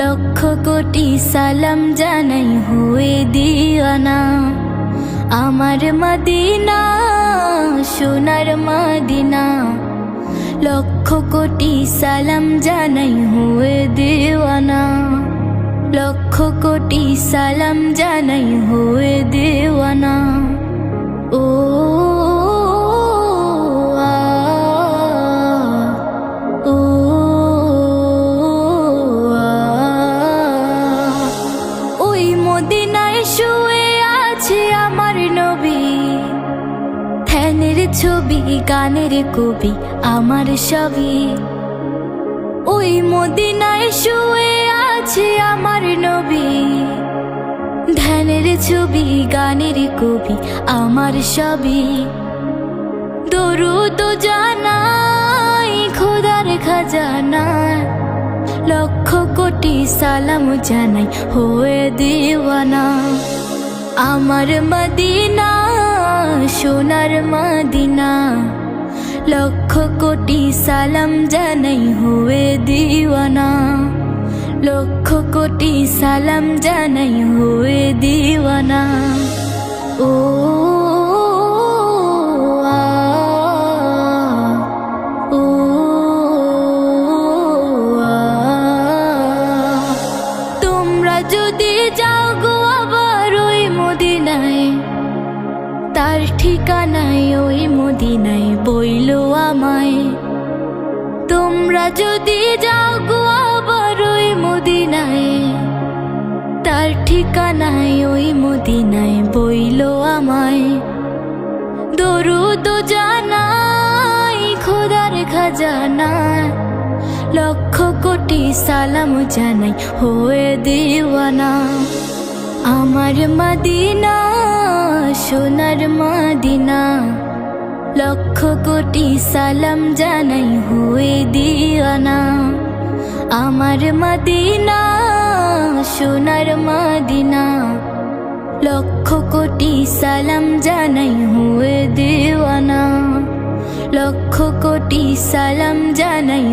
লক্ষ কোটি সালাম জানাই হয়ে দিওয়ানা। আমার মদিনা সোনার মদিনা, লক্ষ কোটি সালাম জানাই হয়ে দিওয়ানা। লক্ষ কোটি সালাম জানাই হয়ে দিওয়ানা। ও ওই মদিনায় শুয়ে আছে আমার নবী, ধ্যানের ছবি গানের কবি আমার সবই। ওই মদিনায় শুয়ে আছে আমার নবী, ধ্যানের ছবি গানের কবি আমার সবই। দরুদ জানাই খোদার খাজানা, লক্ষ কোটি সালাম জানাই হয়ে দিওয়ানা। আমার মদিনা সোনার মদিনা, লক্ষ কোটি সালাম জানাই হয়ে দিওয়ানা। লক্ষ কোটি সালাম জানাই হয়ে দিওয়ানা। ও তোমরা যদি যাও গো আবার ওই মদিনায়, তার ঠিকানায় ওই মদিনায় বইলো আমায়। তোমরা যদি যাও গো আবার ওই মদিনায়, তার ঠিকানায় ওই মদিনায় বইলো আমায়। দরুদ জানাই খোদার খাজানা, লক্ষ কোটি সালাম জানাই হয়ে দিওয়ানা। আমার মদিনা সোনার মদিনা, লক্ষ কোটি সালাম জানাই হয়ে দিওয়ানা। আমার মদিনা সোনার মদিনা, লক্ষ কোটি সালাম জানাই হয়ে দিওয়ানা। লক্ষ কোটি সালাম জানাই